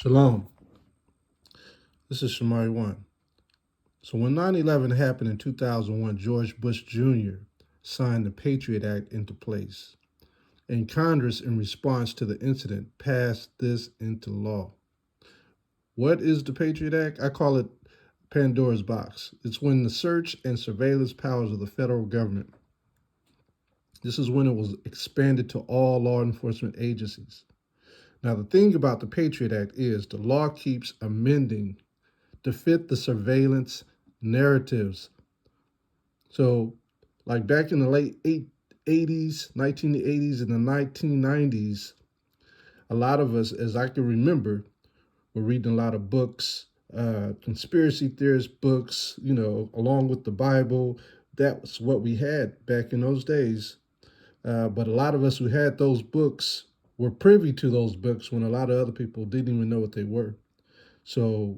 Shalom. This is Shamari 1. So when 9/11 happened in 2001, George Bush Jr. signed the Patriot Act into place. And Congress, in response to the incident, passed this into law. What is the Patriot Act? I call it Pandora's box. It's when the search and surveillance powers of the federal government. This is when it was expanded to all law enforcement agencies. Now, the thing about the Patriot Act is the law keeps amending to fit the surveillance narratives. So, like back in the late 80s, 1980s, and the 1990s, a lot of us, as I can remember, were reading a lot of books, conspiracy theorist books, along with the Bible. That was what we had back in those days. But a lot of us who had those books were privy to those books when a lot of other people didn't even know what they were. So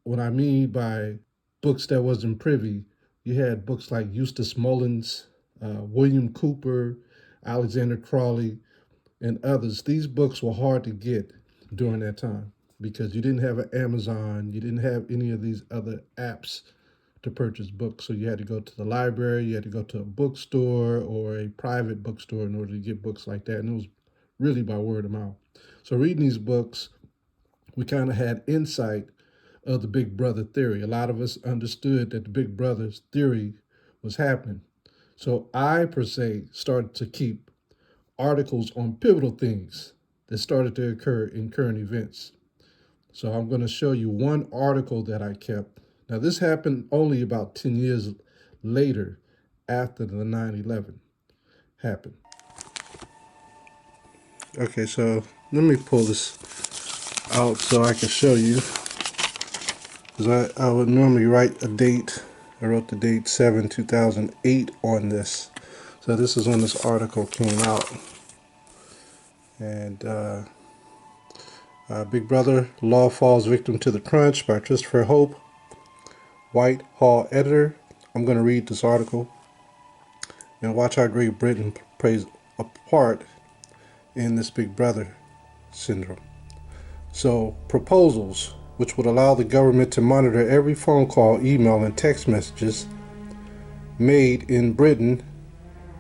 what I mean by books that wasn't privy, you had books like Eustace Mullins, William Cooper, Alexander Crawley, and others. These books were hard to get during that time because you didn't have an Amazon, you didn't have any of these other apps to purchase books. So you had to go to the library, you had to go to a bookstore or a private bookstore in order to get books like that. And it was really by word of mouth. So reading these books, we kind of had insight of the Big Brother theory. A lot of us understood that the Big Brother's theory was happening. So I, per se, started to keep articles on pivotal things that started to occur in current events. So I'm going to show you one article that I kept. Now, this happened only about 10 years later after the 9/11 happened. Okay, so let me pull this out so I can show you. Because I would normally write a date. I wrote the date 7/2008 on this. So this is when this article came out. And Big Brother, Law Falls Victim to the Crunch by Christopher Hope, Whitehall editor. I'm going to read this article and watch how Great Britain plays a part in this Big Brother syndrome. So, proposals which would allow the government to monitor every phone call, email, and text messages made in Britain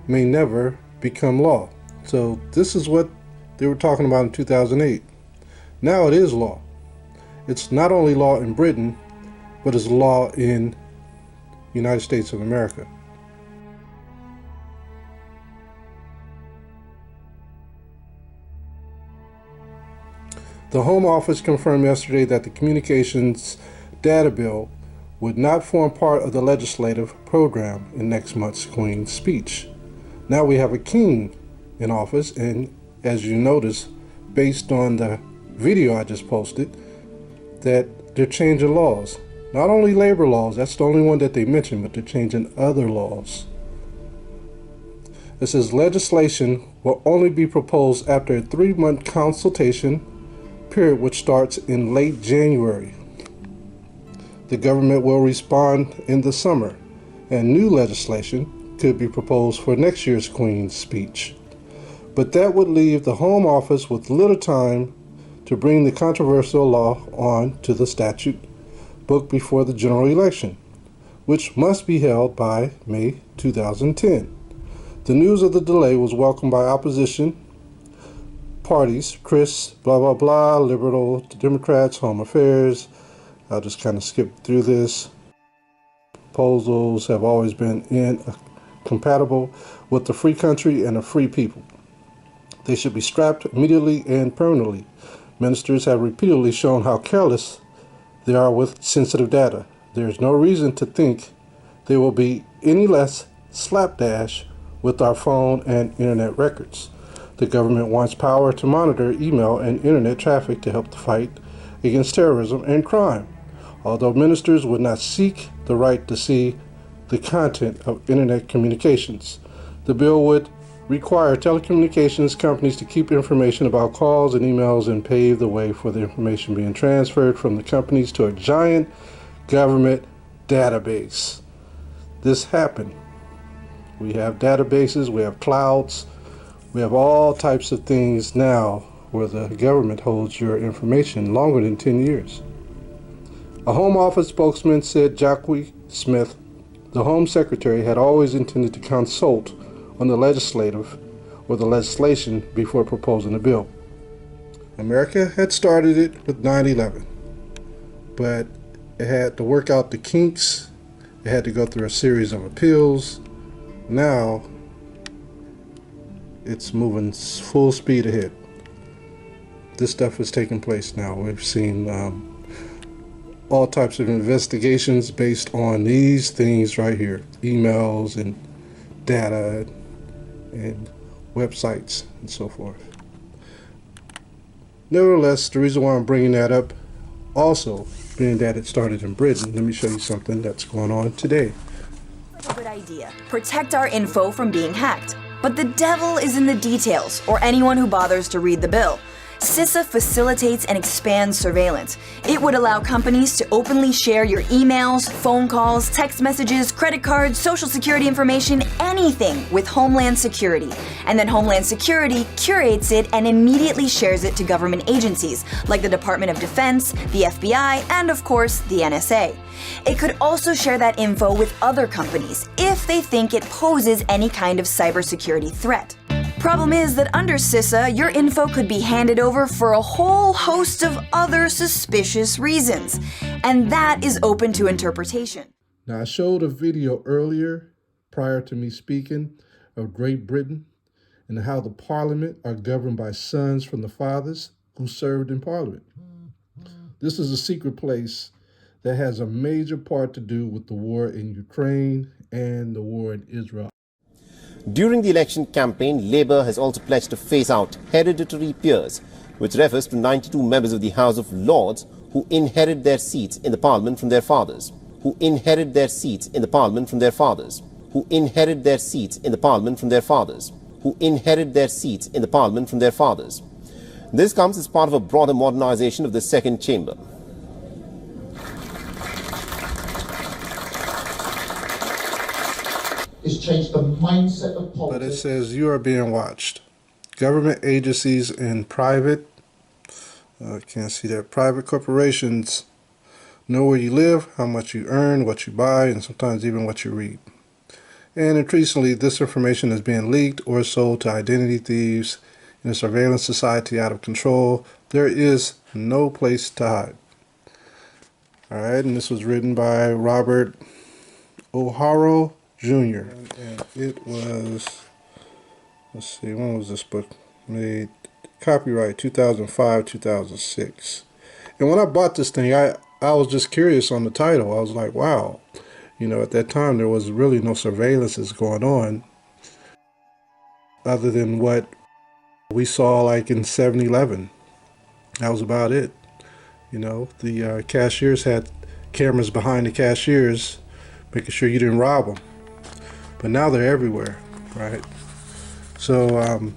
may never become law. So this is what they were talking about in 2008. Now it is law. It's not only law in Britain, but it's law in the United States of America. The Home Office confirmed yesterday that the Communications Data Bill would not form part of the legislative program in next month's Queen's speech. Now we have a king in office, and as you notice, based on the video I just posted, that they're changing laws. Not only labor laws, that's the only one that they mentioned, but they're changing other laws. It says legislation will only be proposed after a 3-month consultation period, which starts in late January. The government will respond in the summer, and new legislation could be proposed for next year's Queen's speech. But that would leave the Home Office with little time to bring the controversial law on to the statute book before the general election, which must be held by May 2010. The news of the delay was welcomed by opposition parties, Chris, blah, blah, blah, Liberal, Democrats, Home Affairs. I'll just kind of skip through this. Proposals have always been incompatible with the free country and the free people. They should be scrapped immediately and permanently. Ministers have repeatedly shown how careless they are with sensitive data. There is no reason to think they will be any less slapdash with our phone and internet records. The government wants power to monitor email and internet traffic to help the fight against terrorism and crime. Although ministers would not seek the right to see the content of internet communications, the bill would require telecommunications companies to keep information about calls and emails and pave the way for the information being transferred from the companies to a giant government database. This happened. We have databases, we have clouds, we have all types of things now where the government holds your information longer than 10 years. A Home Office spokesman said Jacqui Smith, the Home Secretary, had always intended to consult on the legislation before proposing a bill. America had started it with 9/11, but it had to work out the kinks. It had to go through a series of appeals. Now it's moving full speed ahead. This stuff is taking place now. We've seen all types of investigations based on these things right here, emails and data and websites and so forth. Nevertheless, the reason why I'm bringing that up, also being that it started in Britain, let me show you something that's going on today. A good idea. Protect our info from being hacked. But the devil is in the details, or anyone who bothers to read the bill. CISA facilitates and expands surveillance. It would allow companies to openly share your emails, phone calls, text messages, credit cards, social security information, anything with Homeland Security. And then Homeland Security curates it and immediately shares it to government agencies like the Department of Defense, the FBI, and of course, the NSA. It could also share that info with other companies if they think it poses any kind of cybersecurity threat. Problem is that under CISA, your info could be handed over for a whole host of other suspicious reasons, and that is open to interpretation. Now, I showed a video earlier, prior to me speaking, of Great Britain and how the parliament are governed by sons from the fathers who served in parliament. This is a secret place that has a major part to do with the war in Ukraine and the war in Israel. During the election campaign, Labour has also pledged to phase out hereditary peers, which refers to 92 members of the House of Lords who inherit their seats in the Parliament from their fathers, who inherit their seats in the Parliament from their fathers, who inherit their seats in the Parliament from their fathers, who inherit their seats in the Parliament from their fathers. This comes as part of a broader modernisation of the second chamber. It's changed the mindset of politics. But it says you are being watched. Government agencies and private, can't see that, private corporations know where you live, how much you earn, what you buy, and sometimes even what you read. And increasingly, this information is being leaked or sold to identity thieves in a surveillance society out of control. There is no place to hide. All right, and this was written by Robert O'Hara Jr. And it was, let's see, when was this book made? Copyright 2005, 2006. And when I bought this thing, I was just curious on the title. I was like, wow. You know, at that time, there was really no surveillances going on other than what we saw like in 7-Eleven. That was about it. You know, the cashiers had cameras behind the cashiers making sure you didn't rob them. But now they're everywhere, right? So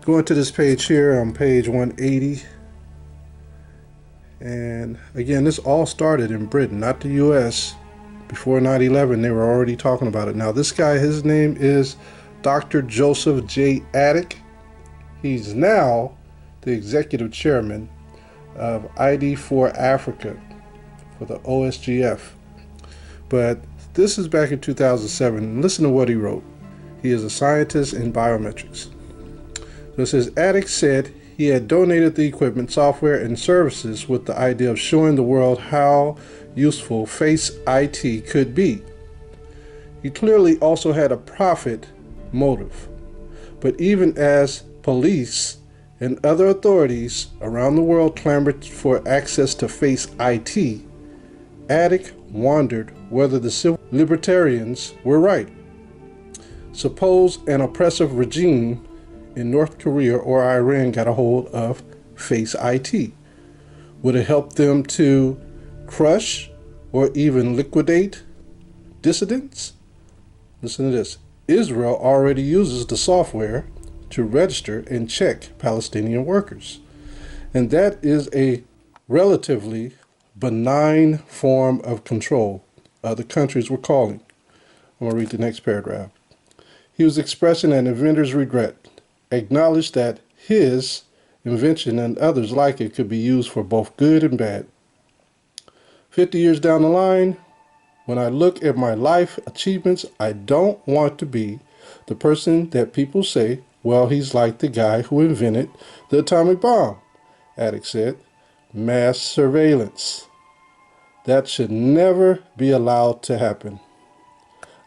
going to this page here on page 180. And again, this all started in Britain, not the US. Before 9/11, they were already talking about it. Now this guy, his name is Dr. Joseph J. Attic. He's now the executive chairman of ID4 Africa for the OSGF. But this is back in 2007. Listen to what he wrote. He is a scientist in biometrics. So it says, Attic said he had donated the equipment, software, and services with the idea of showing the world how useful Face IT could be. He clearly also had a profit motive. But even as police and other authorities around the world clamored for access to Face IT, Attic wondered whether the civil libertarians were right. Suppose an oppressive regime in North Korea or Iran got a hold of Face IT. Would it help them to crush or even liquidate dissidents? Listen to this. Israel already uses the software to register and check Palestinian workers. And that is a relatively benign form of control other countries were calling. I'm going to read the next paragraph. He was expressing an inventor's regret, acknowledged that his invention and others like it could be used for both good and bad. 50 years down the line, when I look at my life achievements, I don't want to be the person that people say, well, he's like the guy who invented the atomic bomb. Attic said, mass surveillance. That should never be allowed to happen.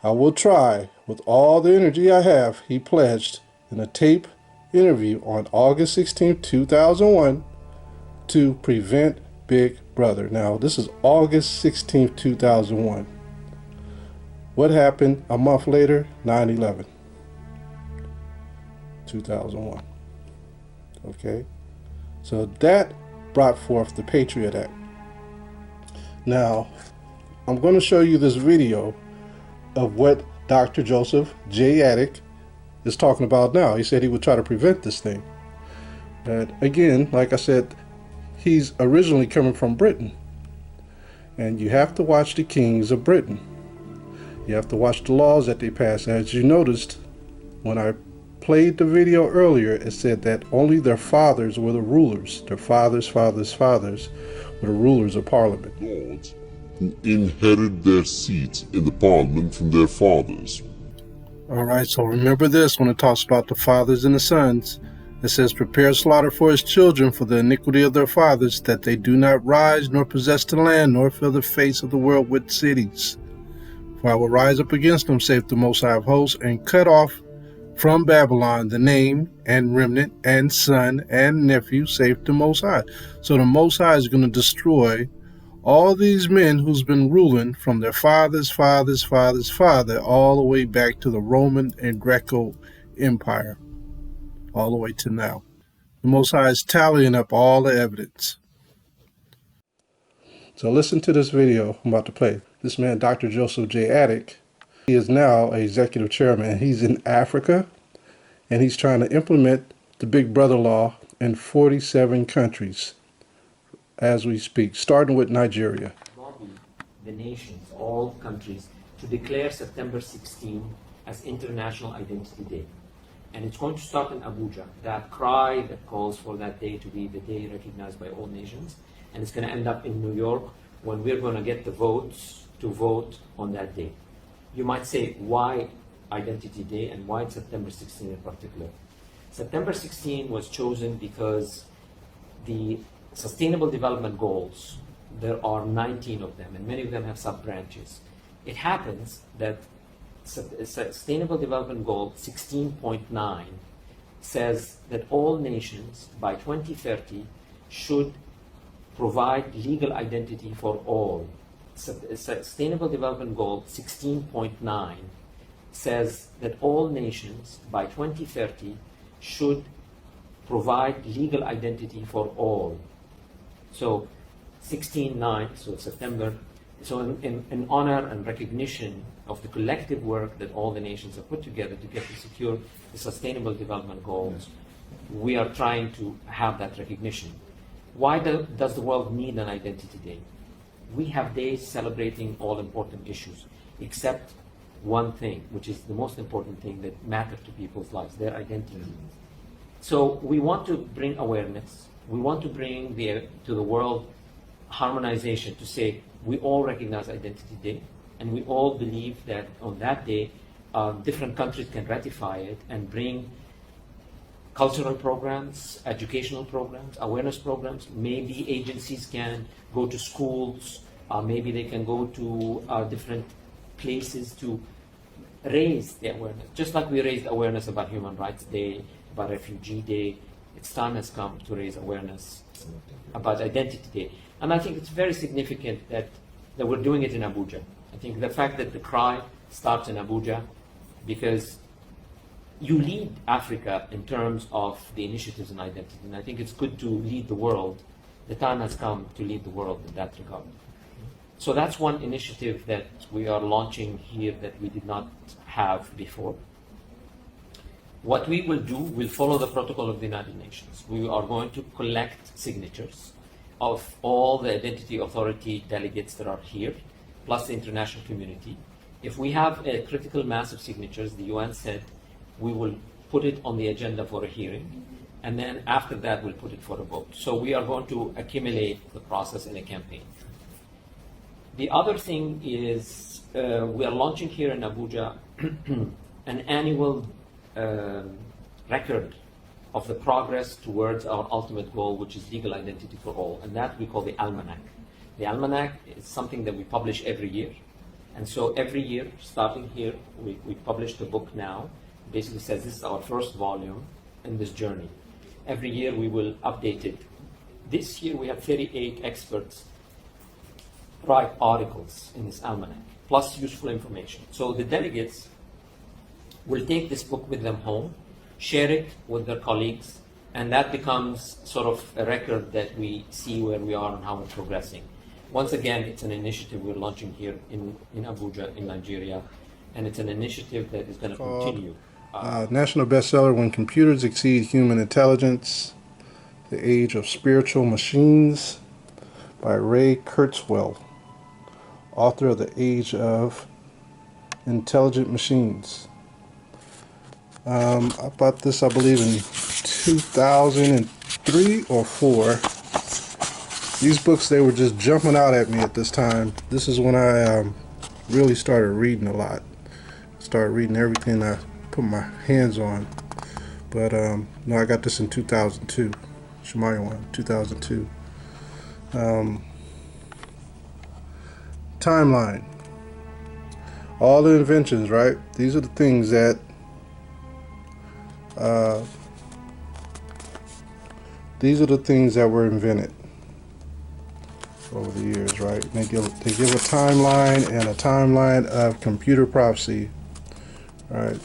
I will try with all the energy I have, he pledged in a tape interview on August 16, 2001, to prevent Big Brother. Now, this is August 16, 2001. What happened a month later? 9/11, 2001. Okay? So that brought forth the Patriot Act. Now, I'm going to show you this video of what Dr. Joseph J. Attic is talking about now. He said he would try to prevent this thing. And again, like I said, he's originally coming from Britain. And you have to watch the kings of Britain. You have to watch the laws that they pass. As you noticed, when I played the video earlier, it said that only their fathers were the rulers. Their fathers' fathers' fathers were the rulers of Parliament. Lords who inherited their seats in the Parliament from their fathers. All right, so remember this when it talks about the fathers and the sons. It says, prepare slaughter for his children for the iniquity of their fathers, that they do not rise nor possess the land, nor fill the face of the world with cities. For I will rise up against them, saith the Most High of hosts, and cut off from Babylon the name and remnant and son and nephew, saith the Most High. So the Most High is going to destroy all these men who's been ruling from their fathers' fathers' fathers' father all the way back to the Roman and Greco Empire, all the way to now. The Most High is tallying up all the evidence. So listen to this video I'm about to play. This man, Dr. Joseph J. Attic, he is now an executive chairman. He's in Africa, and he's trying to implement the Big Brother law in 47 countries as we speak, starting with Nigeria. Lobby the nations, all countries, to declare September 16 as International Identity Day. And it's going to start in Abuja, that cry that calls for that day to be the day recognized by all nations. And it's going to end up in New York when we're going to get the votes to vote on that day. You might say, why Identity Day and why September 16 in particular? September 16 was chosen because the Sustainable Development Goals, there are 19 of them, and many of them have sub-branches. It happens that Sustainable Development Goal 16.9 says that all nations by 2030 should provide legal identity for all. Sustainable Development Goal 16.9 says that all nations by 2030 should provide legal identity for all. So 16.9, so September, so in honor and recognition of the collective work that all the nations have put together to get to secure the Sustainable Development Goals, we are trying to have that recognition. Why does the world need an Identity Day? We have days celebrating all important issues, except one thing, which is the most important thing that matters to people's lives, their identity. So we want to bring awareness. We want to bring to the world harmonization, to say we all recognize Identity Day, and we all believe that on that day, different countries can ratify it and bring cultural programs, educational programs, awareness programs. Maybe agencies can go to schools, maybe they can go to different places to raise the awareness. Just like we raised awareness about Human Rights Day, about Refugee Day, its time has come to raise awareness about Identity Day. And I think it's very significant that we're doing it in Abuja. I think the fact that the cry starts in Abuja, because you lead Africa in terms of the initiatives in identity, and I think it's good to lead the world. The time has come to lead the world in that regard. So that's one initiative that we are launching here that we did not have before. What we will do, we'll follow the protocol of the United Nations. We are going to collect signatures of all the Identity Authority delegates that are here, plus the international community. If we have a critical mass of signatures, the UN said we will put it on the agenda for a hearing, and then after that we'll put it for a vote. So we are going to accumulate the process in a campaign. The other thing is we are launching here in Abuja an annual record of the progress towards our ultimate goal, which is legal identity for all, and that we call the Almanac. The Almanac is something that we publish every year. And so every year, starting here, we publish the book now. Basically says this is our first volume in this journey. Every year we will update it. This year we have 38 experts write articles in this almanac, plus useful information. So the delegates will take this book with them home, share it with their colleagues, and that becomes sort of a record that we see where we are and how we're progressing. Once again, it's an initiative we're launching here in Abuja, in Nigeria, and it's an initiative that is going to continue. National bestseller, When Computers Exceed Human Intelligence, The Age of Spiritual Machines, by Ray Kurzweil, author of The Age of Intelligent Machines. I bought this, I believe, in 2003 or 4. These books, they were just jumping out at me at this time. This is when I really started reading a lot. Started reading everything I put my hands on. But no, I got this in 2002. Shemaiah 2002. Timeline. All the inventions, right? These are the things that were invented over the years, right? They give a timeline, and a timeline of computer prophecy, right?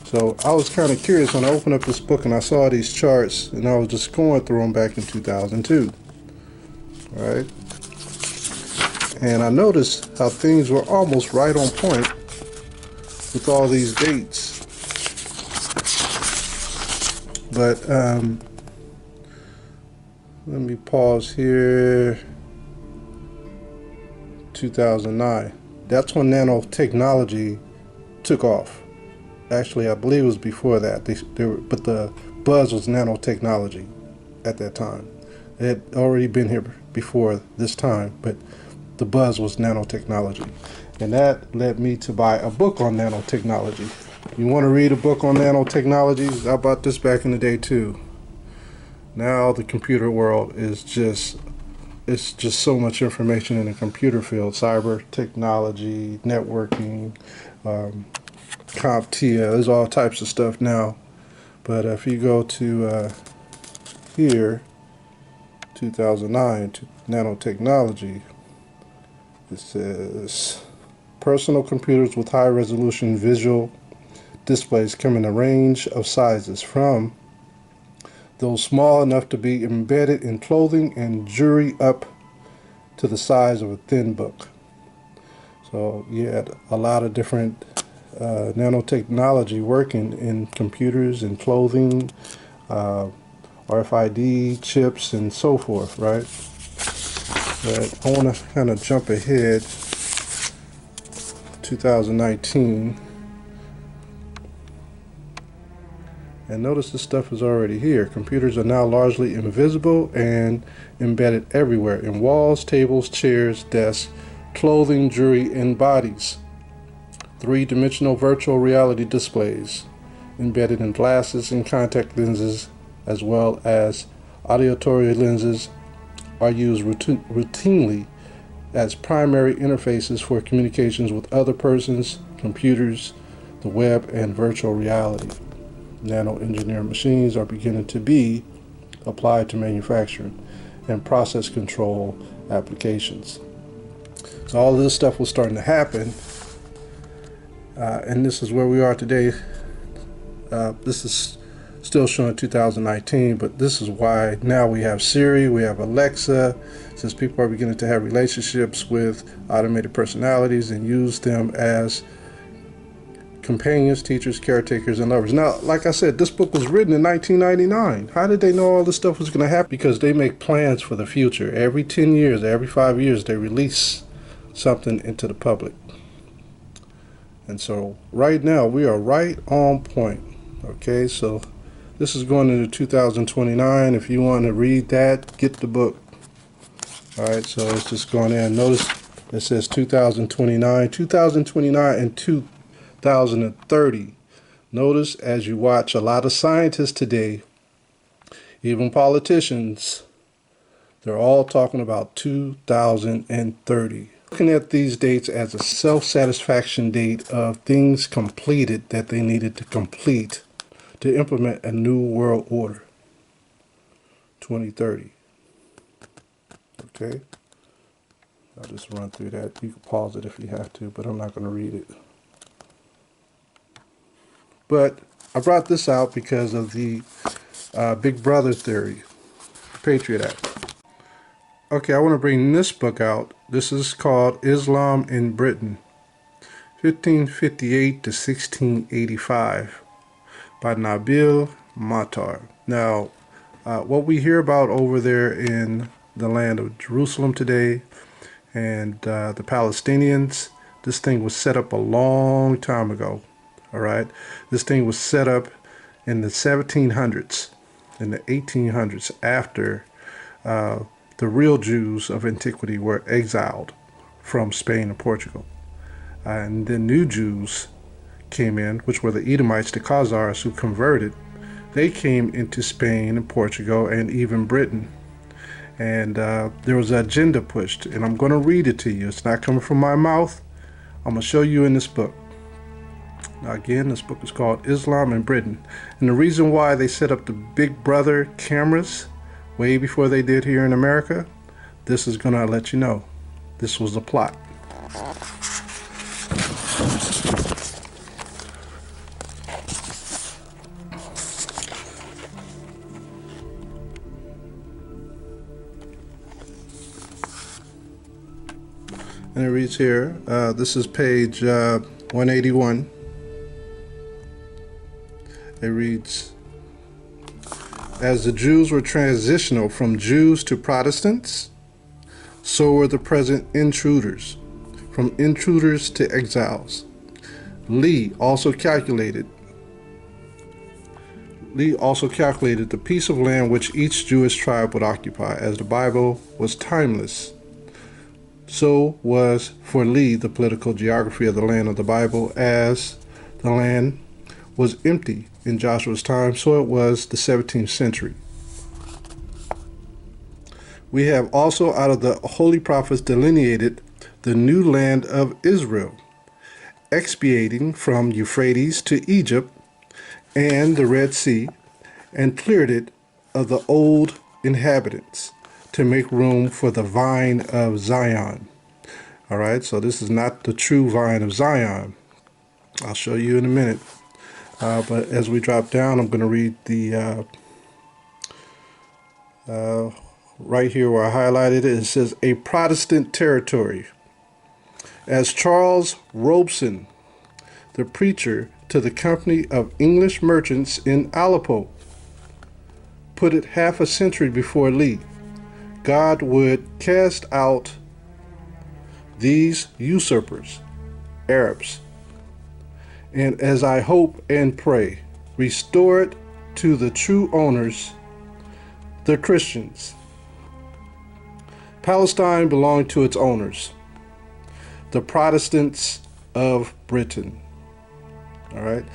So I was kind of curious when I opened up this book and I saw these charts, and I was just going through them back in 2002, right? And I noticed how things were almost right on point with all these dates. But let me pause here. 2009. That's when nanotechnology took off. Actually, I believe it was before that. But the buzz was nanotechnology at that time. It had already been here before this time, but the buzz was nanotechnology. And that led me to buy a book on nanotechnology. You want to read a book on nanotechnology? I bought this back in the day too. Now the computer world is just, it's just so much information in the computer field. Cyber technology, networking, CompTIA, there's all types of stuff now. But if you go to here, 2009, nanotechnology, it says personal computers with high resolution visual displays come in a range of sizes, from those small enough to be embedded in clothing and jewelry up to the size of a thin book. So you had a lot of different nanotechnology working in computers and clothing, RFID chips and so forth, right? But I want to kind of jump ahead, 2019, and notice this stuff is already here. Computers are now largely invisible and embedded everywhere, in walls, tables, chairs, desks, clothing, jewelry, and bodies. Three-dimensional virtual reality displays embedded in glasses and contact lenses, as well as auditory lenses, are used routinely as primary interfaces for communications with other persons, computers, the web, and virtual reality. Nano-engineered machines are beginning to be applied to manufacturing and process control applications. So all of this stuff was starting to happen, and this is where we are today. This is still showing 2019, but this is why now we have Siri, we have Alexa, since people are beginning to have relationships with automated personalities and use them as companions, teachers, caretakers, and lovers. Now, like I said, this book was written in 1999. How did they know all this stuff was going to happen? Because they make plans for the future. Every 10 years, every 5 years, they release something into the public. And so right now, we are right on point. Okay, so This is going into 2029. If you want to read that, get the book. All right, so it's just going in. Notice it says 2029, 2029, and 2030. Notice as you watch a lot of scientists today, even politicians, they're all talking about 2030. Looking at these dates as a self-satisfaction date of things completed that they needed to complete to implement a new world order. 2030. Okay? I'll just run through that. You can pause it if you have to, but I'm not going to read it. But I brought this out because of the Big Brother theory, Patriot Act. Okay, I want to bring this book out. This is called Islam in Britain, 1558 to 1685, by Nabil Matar. Now, what we hear about over there in the land of Jerusalem today and the Palestinians, this thing was set up a long time ago. All right, this thing was set up in the 1700s, in the 1800s, after the real Jews of antiquity were exiled from Spain and Portugal. And then new Jews came in, which were the Edomites, the Khazars, who converted. They came into Spain and Portugal and even Britain. And there was an agenda pushed, and I'm going to read it to you. It's not coming from my mouth. I'm going to show you in this book. Now again, this book is called Islam in Britain. And the reason why they set up the Big Brother cameras way before they did here in America, this is going to let you know. This was a plot. And it reads here, this is page 181. It reads, as the Jews were transitional from Jews to Protestants, so were the present intruders, from intruders to exiles. Lee also calculated the piece of land which each Jewish tribe would occupy, as the Bible was timeless. So was for Lee the political geography of the land of the Bible, as the land was empty in Joshua's time, so it was the 17th century. We have also out of the holy prophets delineated the new land of Israel, expiating from Euphrates to Egypt and the Red Sea, and cleared it of the old inhabitants to make room for the vine of Zion. All right, so this is not the true vine of Zion. I'll show you in a minute. But as we drop down, I'm going to read the right here where I highlighted it. It says, a Protestant territory. As Charles Robeson, the preacher to the company of English merchants in Aleppo, put it half a century before Lee, God would cast out these usurpers, Arabs, and as I hope and pray, restore it to the true owners, the Christians. Palestine belonged to its owners, the Protestants of Britain. All right.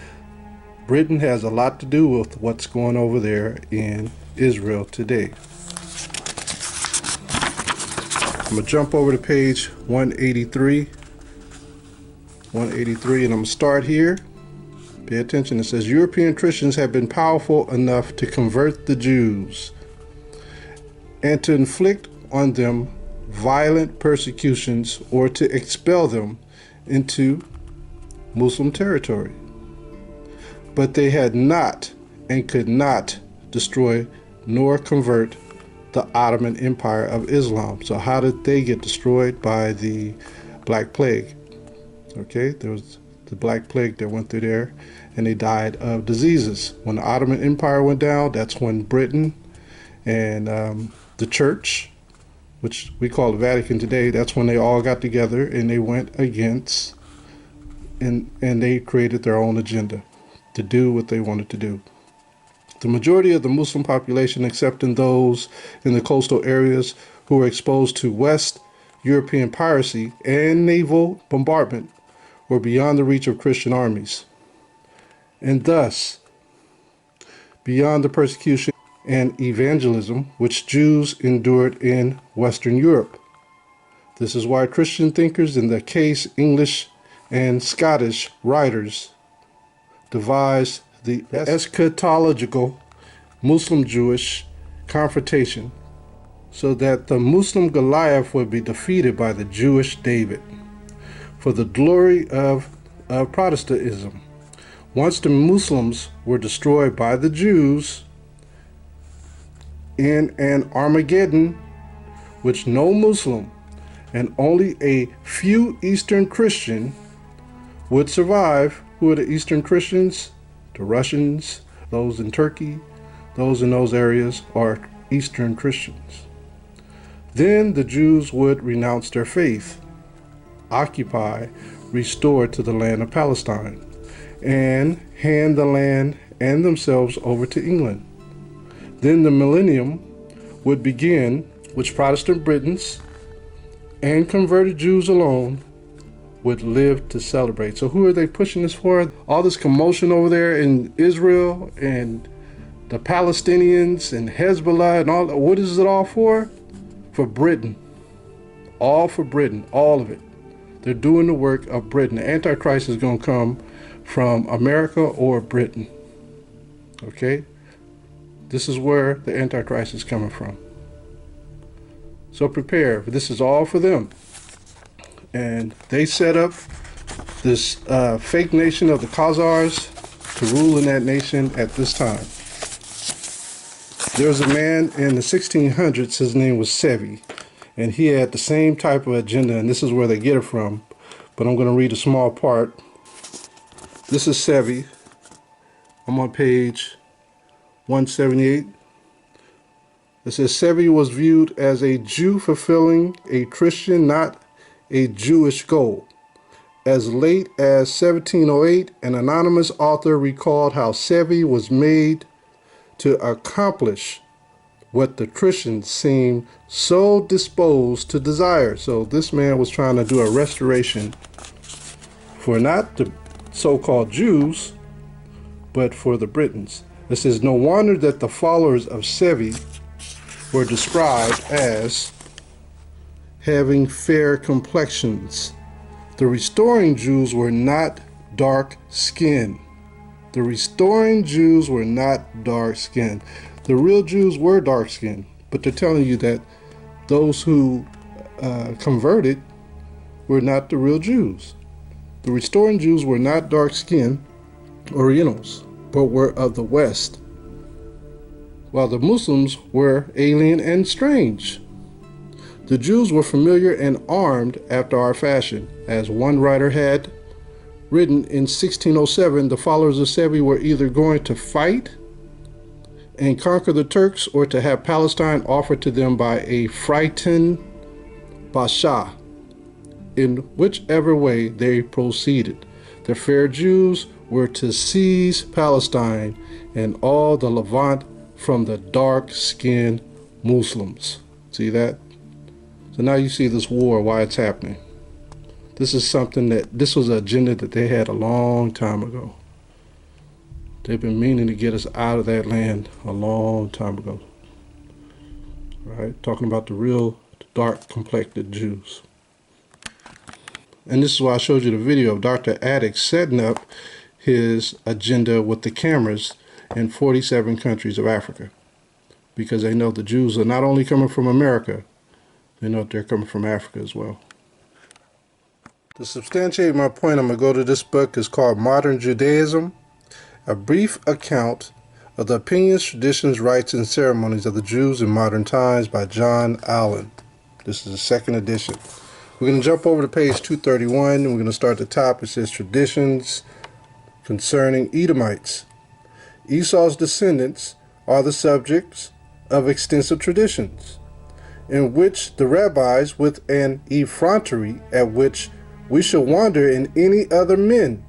Britain has a lot to do with what's going over there in Israel today. I'm going to jump over to page 183. 183, and I'm going to start here. Pay attention. It says, European Christians have been powerful enough to convert the Jews and to inflict on them violent persecutions or to expel them into Muslim territory. But they had not and could not destroy nor convert the Ottoman Empire of Islam. So how did they get destroyed? By the Black Plague. Okay, there was the Black Plague that went through there, and they died of diseases. When the Ottoman Empire went down, that's when Britain and the church, which we call the Vatican today, that's when they all got together and they went against, and they created their own agenda to do what they wanted to do. The majority of the Muslim population, excepting those in the coastal areas who were exposed to West European piracy and naval bombardment, were beyond the reach of Christian armies, and thus beyond the persecution and evangelism which Jews endured in Western Europe. This is why Christian thinkers, in the case English and Scottish writers, devised the eschatological Muslim-Jewish confrontation so that the Muslim Goliath would be defeated by the Jewish David for the glory of Protestantism. Once the Muslims were destroyed by the Jews in an Armageddon, which no Muslim and only a few Eastern Christian would survive. Who are the Eastern Christians? The Russians, those in Turkey, those in those areas are Eastern Christians. Then the Jews would renounce their faith, occupy, restore to the land of Palestine, and hand the land and themselves over to England. Then the millennium would begin, which Protestant Britons and converted Jews alone would live to celebrate. So who are they pushing this for? All this commotion over there in Israel and the Palestinians and Hezbollah and all, what is it all for? For Britain. All for Britain, all of it. They're doing the work of Britain. The Antichrist is going to come from America or Britain. Okay? This is where the Antichrist is coming from. So prepare. This is all for them. And they set up this fake nation of the Khazars to rule in that nation at this time. There was a man in the 1600s, his name was Sevi, and he had the same type of agenda, and this is where they get it from, but I'm going to read a small part. This is Sevi. I'm on page 178. It says, Sevi was viewed as a Jew fulfilling a Christian, not a Jewish goal. As late as 1708, an anonymous author recalled how Sevi was made to accomplish what the Christians seemed so disposed to desire. So this man was trying to do a restoration for not the so-called Jews, but for the Britons. It says, no wonder that the followers of Sevi were described as having fair complexions. The restoring Jews were not dark-skinned. The restoring Jews were not dark-skinned. The real Jews were dark-skinned, but they're telling you that those who converted were not the real Jews. The restoring Jews were not dark-skinned Orientals, but were of the West, while the Muslims were alien and strange. The Jews were familiar and armed after our fashion. As one writer had written in 1607, the followers of Sevi were either going to fight and conquer the Turks or to have Palestine offered to them by a frightened Basha, in whichever way they proceeded. The fair Jews were to seize Palestine and all the Levant from the dark-skinned Muslims. See that? So now you see this war, why it's happening. This is something this was an agenda that they had a long time ago. They've been meaning to get us out of that land a long time ago. Right? Talking about the real dark-complected Jews. And this is why I showed you the video of Dr. Addick setting up his agenda with the cameras in 47 countries of Africa. Because they know the Jews are not only coming from America, they know that they're coming from Africa as well. To substantiate my point, I'm going to go to this book. It's called Modern Judaism, a brief account of the opinions, traditions, rites, and ceremonies of the Jews in modern times by John Allen. This is the second edition. We're going to jump over to page 231, and we're going to start at the top. It says traditions concerning Edomites. Esau's descendants are the subjects of extensive traditions, in which the rabbis, with an effrontery at which we shall wonder in any other men,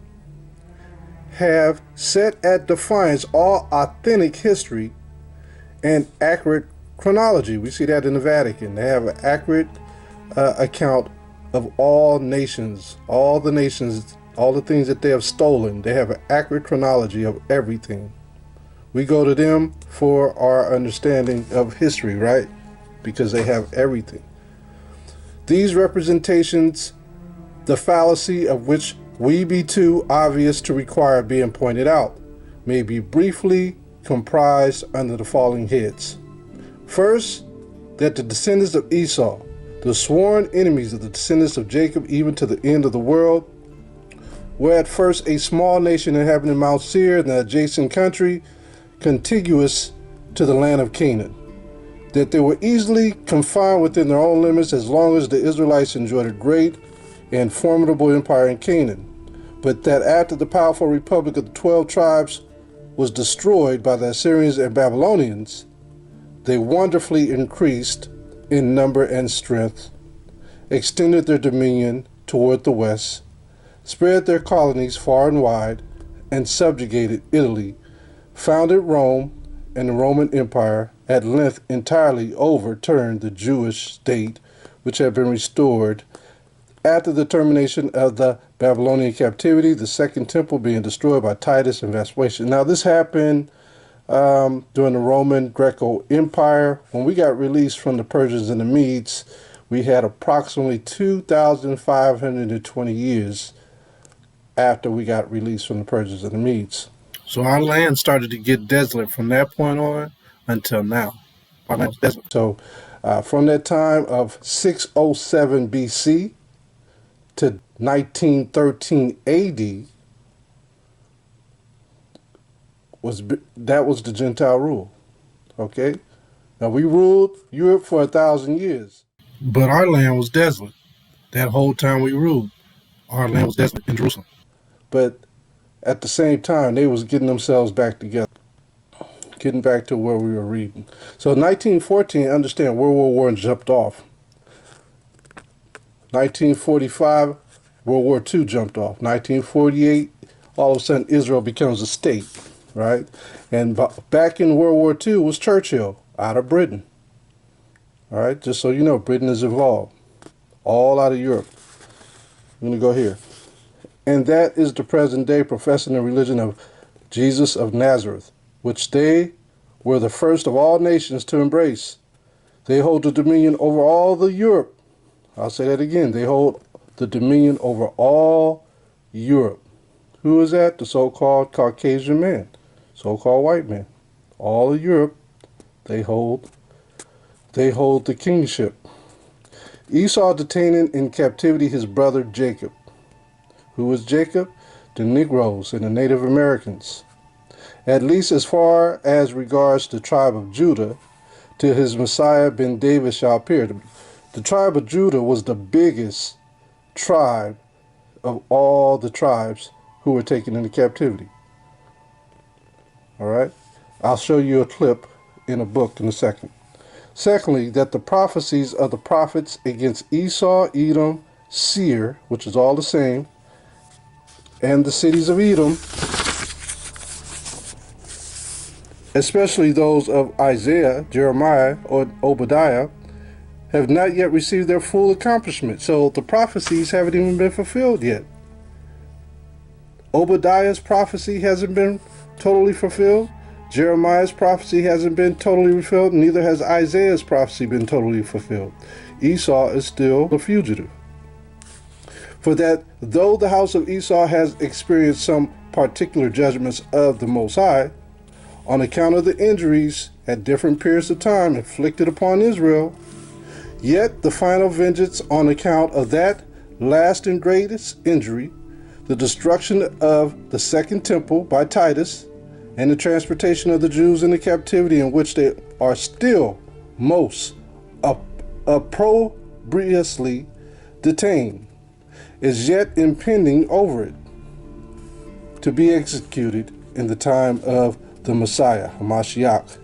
have set at defiance all authentic history and accurate chronology. We see that in the Vatican. They have an accurate account of all nations, all the nations, all the things that they have stolen. They have an accurate chronology of everything. We go to them for our understanding of history, right? Because they have everything. These representations, the fallacy of which we be too obvious to require being pointed out, may be briefly comprised under the following heads. First, that the descendants of Esau, the sworn enemies of the descendants of Jacob even to the end of the world, were at first a small nation inhabiting Mount Seir and the adjacent country contiguous to the land of Canaan. That they were easily confined within their own limits as long as the Israelites enjoyed a great and formidable empire in Canaan, but that after the powerful republic of the 12 tribes was destroyed by the Assyrians and Babylonians, they wonderfully increased in number and strength, extended their dominion toward the west, spread their colonies far and wide, and subjugated Italy, founded Rome, and the Roman Empire at length entirely overturned the Jewish state, which had been restored after the termination of the Babylonian captivity, the Second Temple being destroyed by Titus and Vespasian. Now, this happened during the Roman Greco Empire. When we got released from the Persians and the Medes, we had approximately 2,520 years after we got released from the Persians and the Medes. So our land started to get desolate from that point on until now. Our land was desolate. So from that time of 607 BC to 1913 AD, that was the Gentile rule. Okay? Now we ruled Europe for 1,000 years. But our land was desolate. That whole time we ruled, our land was desolate in Jerusalem. But at the same time, they was getting themselves back together, getting back to where we were reading. So 1914, understand, World War I jumped off. 1945, World War II jumped off. 1948, all of a sudden, Israel becomes a state, right? And back in World War II was Churchill out of Britain. All right, just so you know, Britain is involved, all out of Europe. I'm going to go here. And that is the present day professing the religion of Jesus of Nazareth, which they were the first of all nations to embrace. They hold the dominion over all the Europe. I'll say that again. They hold the dominion over all Europe. Who is that? The so-called Caucasian man, so-called white man. All of Europe, they hold the kingship. Esau detaining in captivity his brother Jacob. Who was Jacob? The negroes and the Native Americans. At least as far as regards the tribe of Judah, till his Messiah ben David shall appear. The tribe of Judah was the biggest tribe of all the tribes who were taken into captivity. All right? I'll show you a clip in a book in a second. Secondly, that the prophecies of the prophets against Esau, Edom, Seir, which is all the same, and the cities of Edom, especially those of Isaiah, Jeremiah, or Obadiah, have not yet received their full accomplishment. So the prophecies haven't even been fulfilled yet. Obadiah's prophecy hasn't been totally fulfilled. Jeremiah's prophecy hasn't been totally fulfilled. Neither has Isaiah's prophecy been totally fulfilled. Esau is still a fugitive. For that, though the house of Esau has experienced some particular judgments of the Most High, on account of the injuries at different periods of time inflicted upon Israel, yet the final vengeance on account of that last and greatest injury, the destruction of the Second Temple by Titus, and the transportation of the Jews into captivity in which they are still most opprobriously detained, is yet impending over it, to be executed in the time of the Messiah, Hamashiach,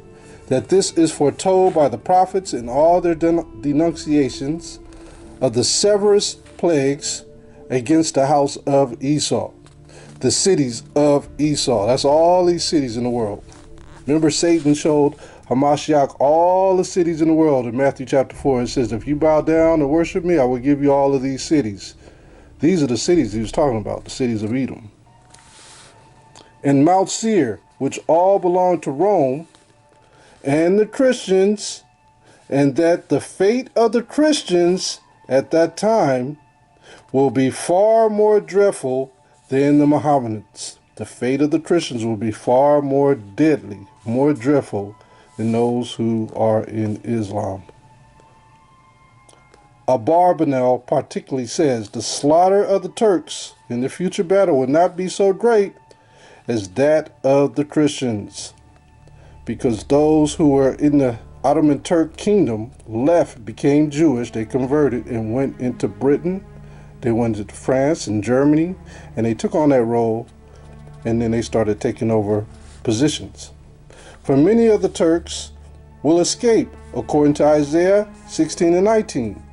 that this is foretold by the prophets in all their denunciations of the severest plagues against the house of Esau. the cities of Esau. That's all these cities in the world. Remember, Satan showed Hamashiach all the cities in the world in Matthew chapter 4. It says, if you bow down and worship me, I will give you all of these cities. These are the cities he was talking about, the cities of Edom. And Mount Seir, which all belonged to Rome and the Christians, and that the fate of the Christians at that time will be far more dreadful than the Mohammedans. The fate of the Christians will be far more deadly, more dreadful than those who are in Islam. Abarbanel particularly says, the slaughter of the Turks in the future battle will not be so great as that of the Christians, because those who were in the Ottoman Turk kingdom left, became Jewish, they converted and went into Britain, they went into France and Germany, and they took on that role, and then they started taking over positions. For many of the Turks will escape, according to Isaiah 16 and 19.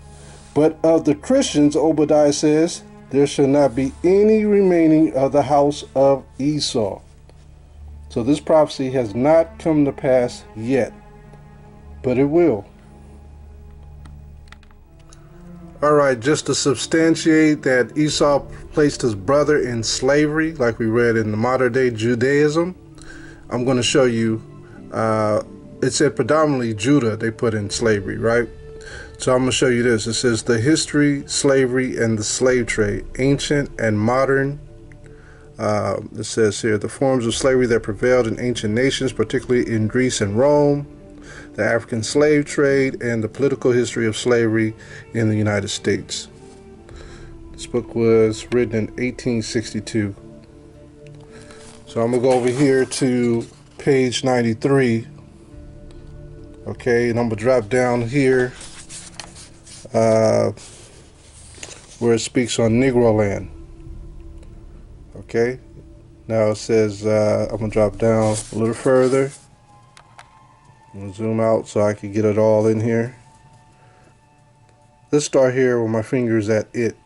But of the Christians, Obadiah says, there shall not be any remaining of the house of Esau. So this prophecy has not come to pass yet, but it will. All right, just to substantiate that Esau placed his brother in slavery, like we read in the modern day Judaism, I'm going to show you, it said predominantly Judah they put in slavery, right? So I'm going to show you this. It says the history, slavery, and the slave trade, ancient and modern. It says here, the forms of slavery that prevailed in ancient nations, particularly in Greece and Rome, the African slave trade, and the political history of slavery in the United States. This book was written in 1862. So I'm going to go over here to page 93. Okay, and I'm going to drop down here where it speaks on Negro land. Okay, now it says, I'm going to drop down a little further. I'm going to zoom out so I can get it all in here. Let's start here where my finger is at it.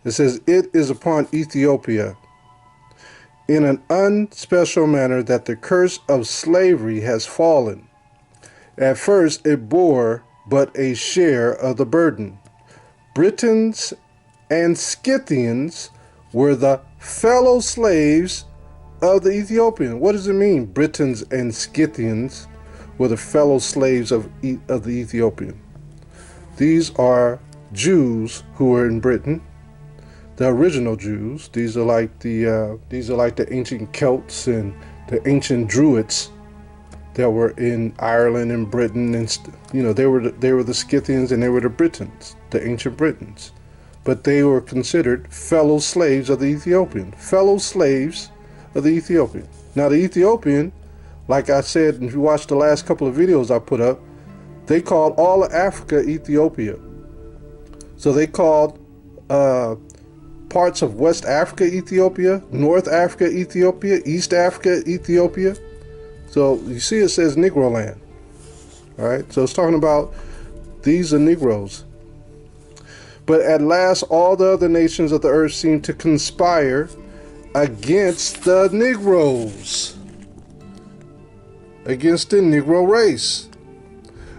It says, it is upon Ethiopia in an unspecial manner that the curse of slavery has fallen. At first it bore but a share of the burden. Britons and Scythians were the fellow slaves of the Ethiopian. What does it mean, Britons and Scythians were the fellow slaves of the Ethiopian? These are Jews who were in Britain, the original Jews. These are like the ancient Celts and the ancient Druids that were in Ireland and Britain, and they were the Scythians and they were the Britons, the ancient Britons. But they were considered fellow slaves of the Ethiopian. Fellow slaves of the Ethiopian. Now the Ethiopian, like I said, if you watch the last couple of videos I put up, they called all of Africa Ethiopia. So they called parts of West Africa Ethiopia, North Africa Ethiopia, East Africa Ethiopia. So you see it says Negro land. All right, so it's talking about these are Negroes. But at last all the other nations of the earth seem to conspire against the Negroes, against the Negro race,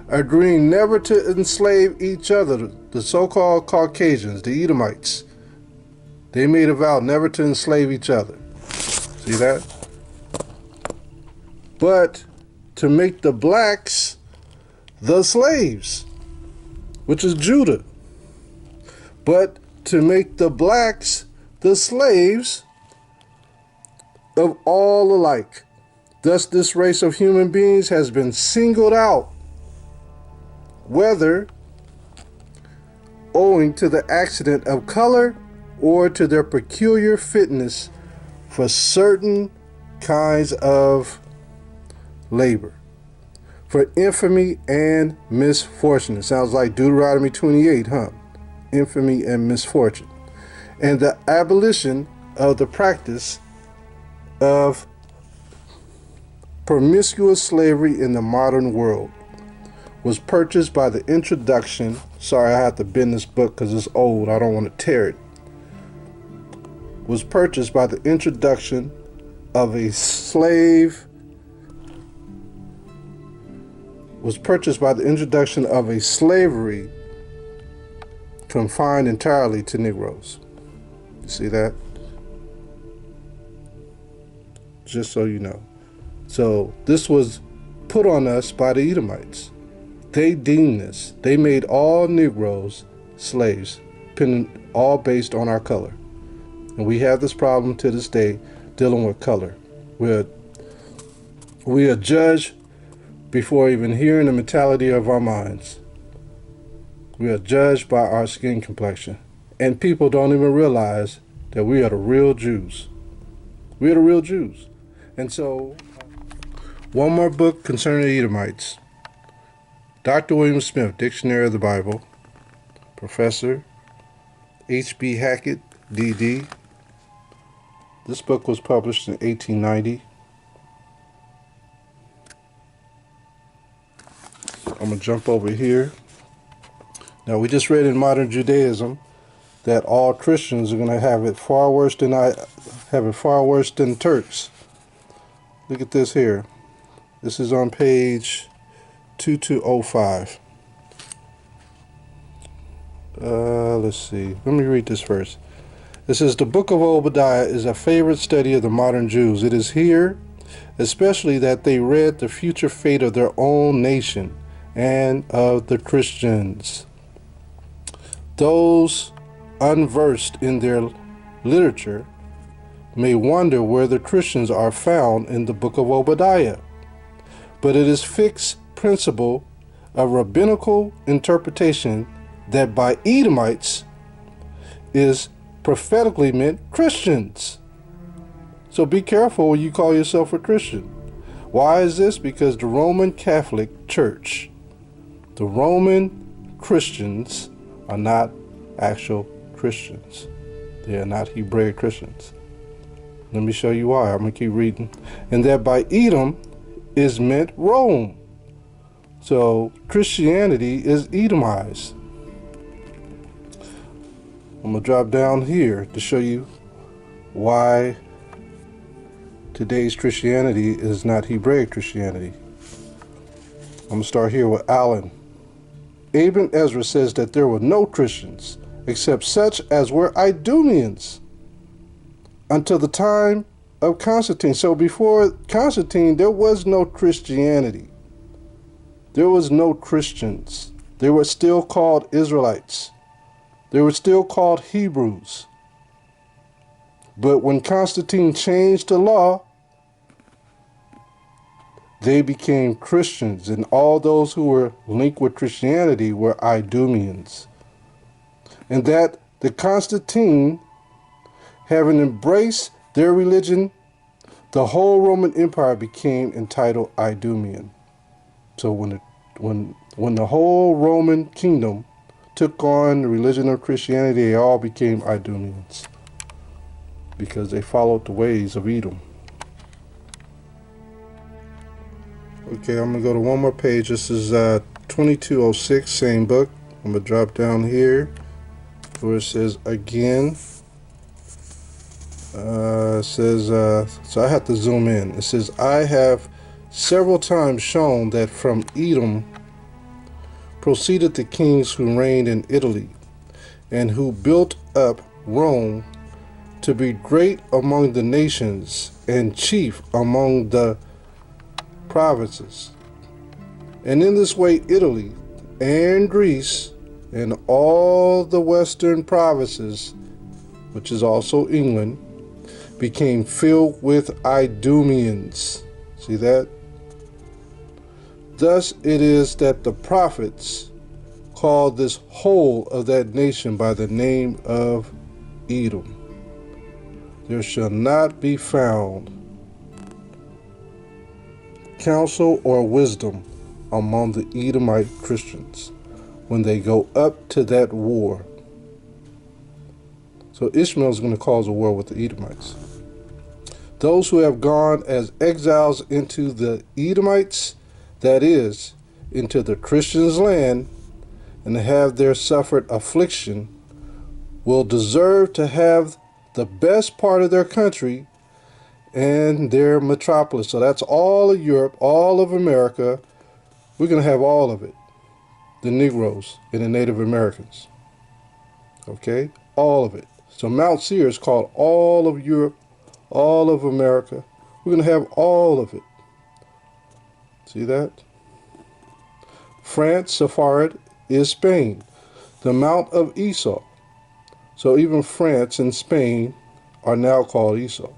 agreeing never to enslave each other. The so-called Caucasians, the Edomites, they made a vow never to enslave each other. See that? But to make the blacks the slaves, which is Judah. But to make the blacks the slaves of all alike. Thus this race of human beings has been singled out, whether owing to the accident of color or to their peculiar fitness for certain kinds of labor, for infamy and misfortune. It sounds like Deuteronomy 28, huh? Infamy and misfortune. And the abolition of the practice of promiscuous slavery in the modern world was purchased by the introduction, sorry I have to bend this book because it's old, I don't want to tear it, was purchased by the introduction of a slavery confined entirely to Negroes. You see that? Just so you know. So this was put on us by the Edomites. They deemed this. They made all Negroes slaves, all based on our color. And we have this problem to this day dealing with color. We are judged before even hearing the mentality of our minds. We are judged by our skin complexion. And people don't even realize that we are the real Jews. We are the real Jews. And so, one more book concerning the Edomites. Dr. William Smith, Dictionary of the Bible. Professor H.B. Hackett, D.D. This book was published in 1890. I'm going to jump over here. Now, we just read in Modern Judaism that all Christians are going to have it far worse than Turks. Look at this here. This is on page 2205. Let's see. Let me read this first. It says, the book of Obadiah is a favorite study of the modern Jews. It is here, especially that they read the future fate of their own nation and of the Christians. Those unversed in their literature may wonder where the Christians are found in the book of Obadiah. But it is fixed principle of rabbinical interpretation that by Edomites is prophetically meant Christians. So be careful when you call yourself a Christian. Why is this? Because the Roman Catholic Church, the Roman Christians are not actual Christians. They are not Hebraic Christians. Let me show you why. I'm going to keep reading. And that by Edom is meant Rome. So Christianity is Edomized. I'm going to drop down here to show you why today's Christianity is not Hebraic Christianity. I'm going to start here with Allen. Ibn Ezra says that there were no Christians except such as were Idumeans until the time of Constantine. So before Constantine, there was no Christianity. There was no Christians. They were still called Israelites. They were still called Hebrews. But when Constantine changed the law, they became Christians, and all those who were linked with Christianity were Idumeans. And that the Constantine, having embraced their religion, the whole Roman Empire became entitled Idumean. So when the whole Roman kingdom took on the religion of Christianity, they all became Idumeans because they followed the ways of Edom. Okay, I'm going to go to one more page. This is 2206, same book. I'm going to drop down here where it says again. It says, so I have to zoom in. It says, I have several times shown that from Edom proceeded the kings who reigned in Italy and who built up Rome to be great among the nations and chief among the provinces. And in this way Italy and Greece and all the western provinces, which is also England, became filled with Idumeans. See that? Thus it is that the prophets called this whole of that nation by the name of Edom. There shall not be found counsel or wisdom among the Edomite Christians when they go up to that war. So Ishmael is going to cause a war with the Edomites. Those who have gone as exiles into the Edomites, that is, into the Christians' land, and have there suffered affliction, will deserve to have the best part of their country and their metropolis. So that's all of Europe, all of America. We're going to have all of it. The Negroes and the Native Americans. Okay? All of it. So Mount Seir called all of Europe, all of America. We're going to have all of it. See that? France, Sepharad, is Spain. The Mount of Esau. So even France and Spain are now called Esau.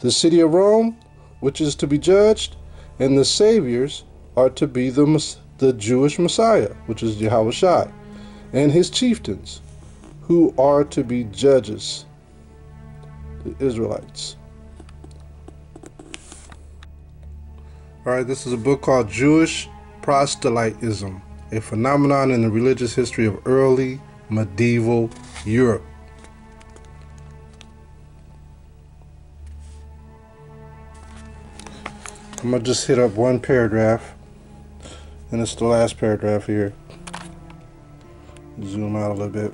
The city of Rome, which is to be judged, and the saviors are to be the Jewish Messiah, which is Yahushua, and his chieftains, who are to be judges, the Israelites. All right, this is a book called Jewish Proselytism, a phenomenon in the religious history of early medieval Europe. I'm going to just hit up one paragraph, and it's the last paragraph here. Zoom out a little bit.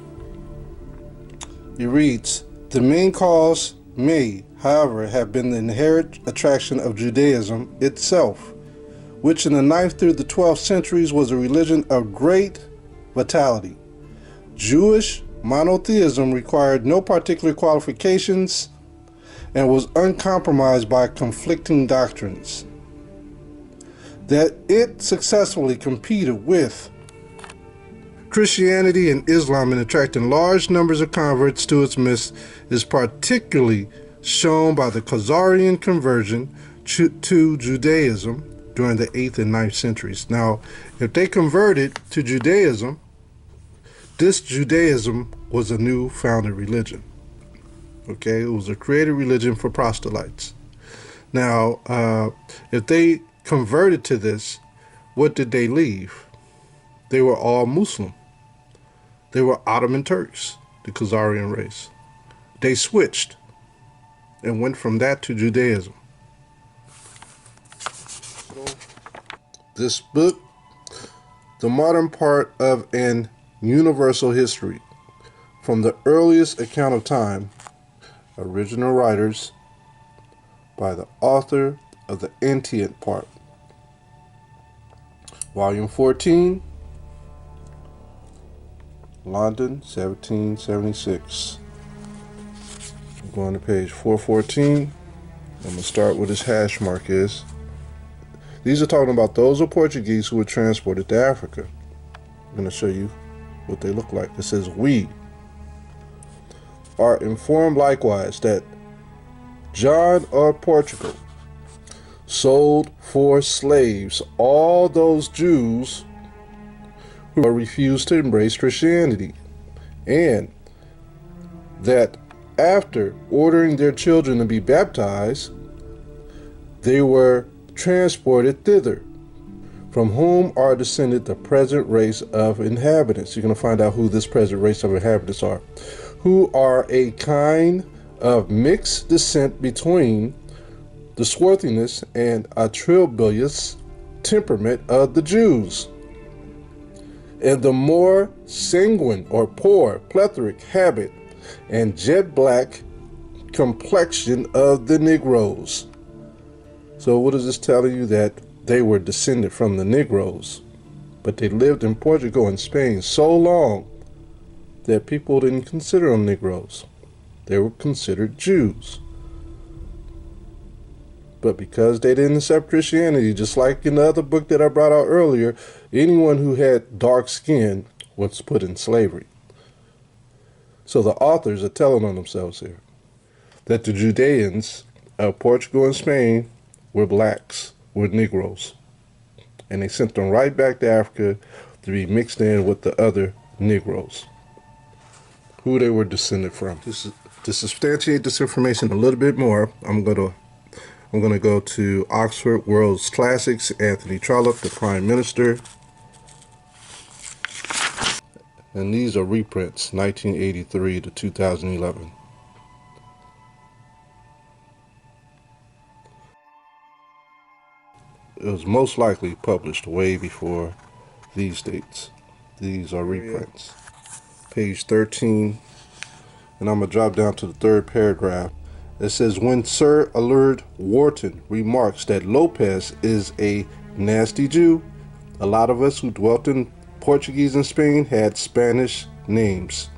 It reads, "The main cause may, however, have been the inherent attraction of Judaism itself, which in the 9th through the 12th centuries was a religion of great vitality. Jewish monotheism required no particular qualifications and was uncompromised by conflicting doctrines. That it successfully competed with Christianity and Islam in attracting large numbers of converts to its midst is particularly shown by the Khazarian conversion to Judaism during the 8th and 9th centuries. Now, if they converted to Judaism, this Judaism was a new founded religion. Okay, it was a created religion for proselytes. Now, if they converted to this, what did they leave? They were all Muslim. They were Ottoman Turks, the Khazarian race. They switched and went from that to Judaism. This book, the modern part of an universal history, from the earliest account of time, original writers, by the author of the Antient part. Volume 14, London, 1776. I'm going to page 414. I'm going to start where this hash mark is. These are talking about those of Portuguese who were transported to Africa. I'm going to show you what they look like. It says, "We are informed likewise that John of Portugal sold for slaves all those Jews who refused to embrace Christianity, and that after ordering their children to be baptized, they were transported thither, from whom are descended the present race of inhabitants." You're going to find out who this present race of inhabitants are, who are a kind of mixed descent between the swarthiness and atrabilious temperament of the Jews, and the more sanguine or poor, plethoric habit and jet black complexion of the Negroes. So what is this telling you? That they were descended from the Negroes, but they lived in Portugal and Spain so long that people didn't consider them Negroes. They were considered Jews. But because they didn't accept Christianity, just like in the other book that I brought out earlier, anyone who had dark skin was put in slavery. So the authors are telling on themselves here that the Judeans of Portugal and Spain were blacks, were Negroes. And they sent them right back to Africa to be mixed in with the other Negroes, who they were descended from. To substantiate this information a little bit more, I'm going to go to Oxford World's Classics, Anthony Trollope, the Prime Minister. And these are reprints, 1983 to 2011. It was most likely published way before these dates. These are reprints. Page 13 and I'm going to drop down to the third paragraph. It says, when Sir Allard Wharton remarks that Lopez is a nasty Jew, a lot of us who dwelt in Portuguese and Spain had Spanish names.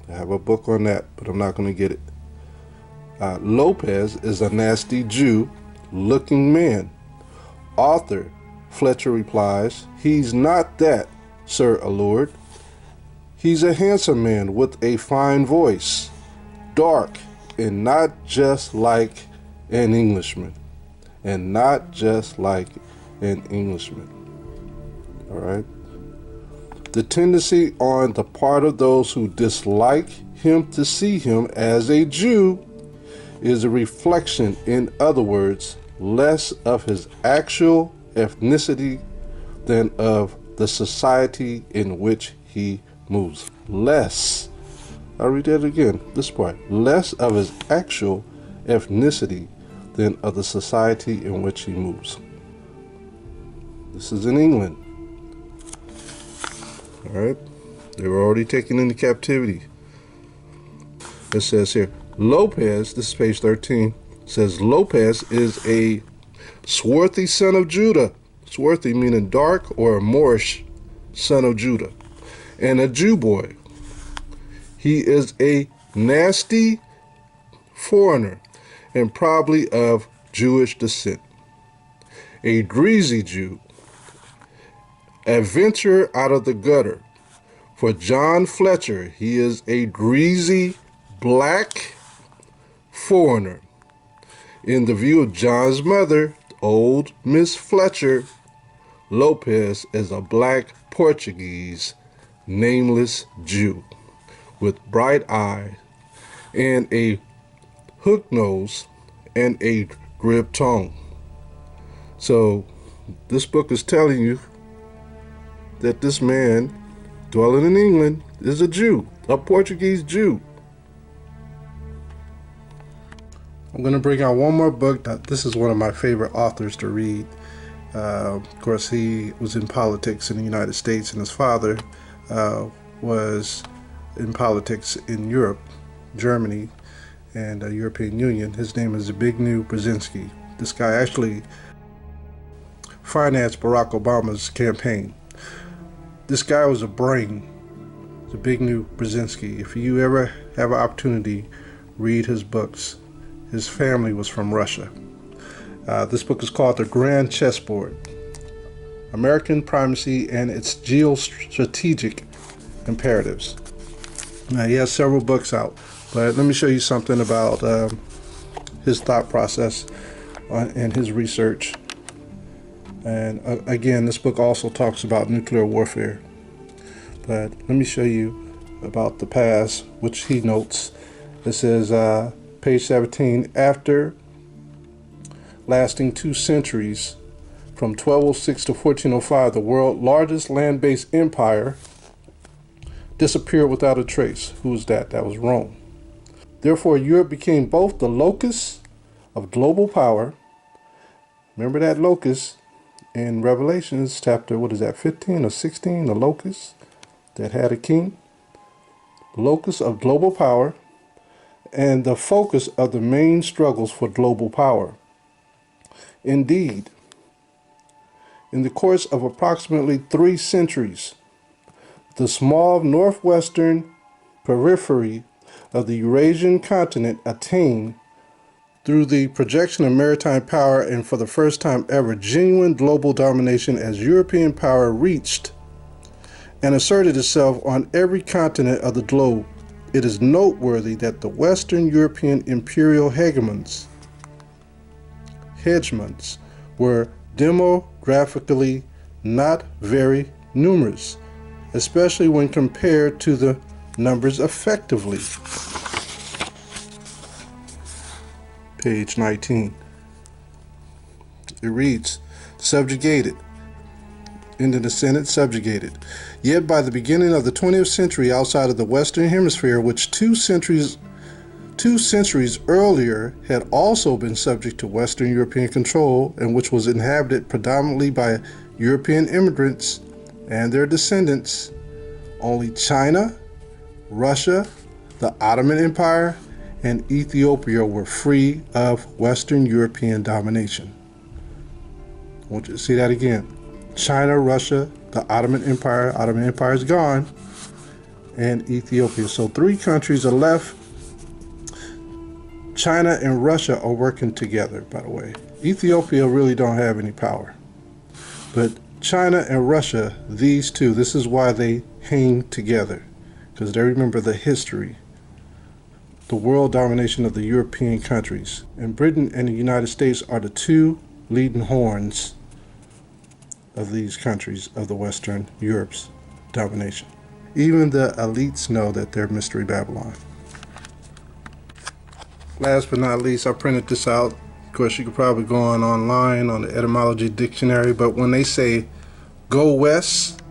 I have a book on that, but I'm not going to get it. Lopez is a nasty Jew-looking man. Author Fletcher replies, he's not that, Sir Allard. He's a handsome man with a fine voice, dark, and not just like an Englishman. And not just like an Englishman. All right? The tendency on the part of those who dislike him to see him as a Jew is a reflection, in other words, less of his actual ethnicity than of the society in which he moves. Less. I'll read that again, this part. Less of his actual ethnicity than of the society in which he moves. This is in England. All right. They were already taken into captivity. It says here, Lopez, this is page 13, says Lopez is a swarthy son of Judah. Swarthy meaning dark or a Moorish son of Judah. And a Jew boy. He is a nasty foreigner and probably of Jewish descent. A greasy Jew. Adventurer out of the gutter. For John Fletcher, he is a greasy black foreigner. In the view of John's mother, old Miss Fletcher, Lopez is a black Portuguese, nameless Jew with bright eyes and a hook nose and a grib tongue. So this book is telling you that this man dwelling in England is a Jew, a Portuguese Jew. I'm going to bring out one more book. This is one of my favorite authors to read. Of course, he was in politics in the United States, and his father was in politics in Europe, Germany, and the European Union. His name is Zbigniew Brzezinski. This guy actually financed Barack Obama's campaign. This guy was a brain, Zbigniew Brzezinski. If you ever have an opportunity, read his books. His family was from Russia. This book is called The Grand Chessboard, American Primacy and Its Geostrategic Imperatives. Now, he has several books out, but let me show you something about his thought process and his research. And again, this book also talks about nuclear warfare. But let me show you about the past, which he notes. It says, page 17, after lasting 2 centuries, from 1206 to 1405, the world's largest land-based empire disappeared without a trace. Who was that? That was Rome. Therefore, Europe became both the locus of global power. Remember that locus in Revelations chapter, 15 or 16, the locust that had a king? Locus of global power and the focus of the main struggles for global power. Indeed, in the course of approximately 3 centuries, the small northwestern periphery of the Eurasian continent attained, through the projection of maritime power and for the first time ever, genuine global domination as European power reached and asserted itself on every continent of the globe. It is noteworthy that the Western European imperial hegemons were demographically not very numerous, especially when compared to the numbers effectively. Page 19. It reads, subjugated. Into the Senate, subjugated. Yet by the beginning of the 20th century, outside of the Western Hemisphere, which two centuries earlier had also been subject to Western European control, and which was inhabited predominantly by European immigrants and their descendants, only China, Russia, the Ottoman Empire, and Ethiopia were free of Western European domination. I want you to see that again. China, Russia, the Ottoman Empire is gone, and Ethiopia. So 3 countries are left. China and Russia are working together, by the way. Ethiopia really don't have any power. But China and Russia, these two, this is why they hang together, because they remember the history, the world domination of the European countries. And Britain and the United States are the 2 leading horns of these countries of the Western Europe's domination. Even the elites know that they're Mystery Babylon. Last but not least, I printed this out. Of course, you could probably go online on the etymology dictionary, but when they say go west,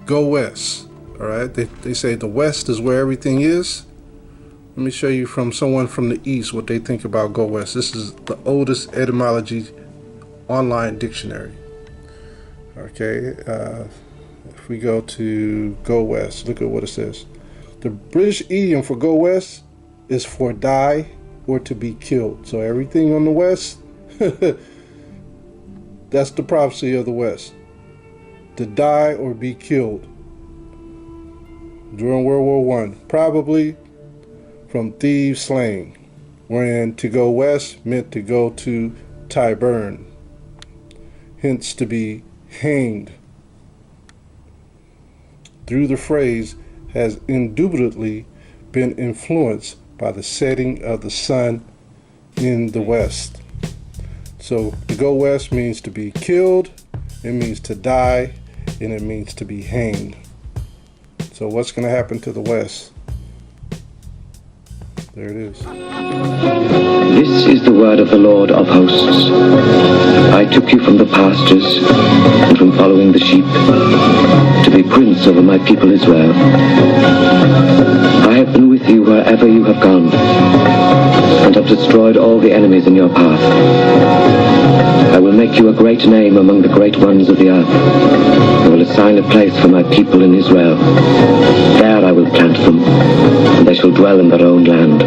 all right? They say the west is where everything is. Let me show you from someone from the east what they think about go west. This is the oldest etymology online dictionary. Okay, if we go to go west, look at what it says. The British idiom for go west is for die or to be killed. So everything on the west, that's the prophecy of the west. To die or be killed during World War I, probably from thieves slain, wherein to go west meant to go to Tyburn, hence to be hanged. Through the phrase has indubitably been influenced by the setting of the sun in the west. So to go west means to be killed, it means to die, and it means to be hanged. So what's going to happen to the west? There it is. This is the word of the Lord of hosts. I took you from the pastures and from following the sheep to be prince over my people Israel. I have been with you wherever you have gone and have destroyed all the enemies in your path. I will make you a great name among the great ones of the earth. I will assign a place for my people in Israel. There I will plant them, and they shall dwell in their own land.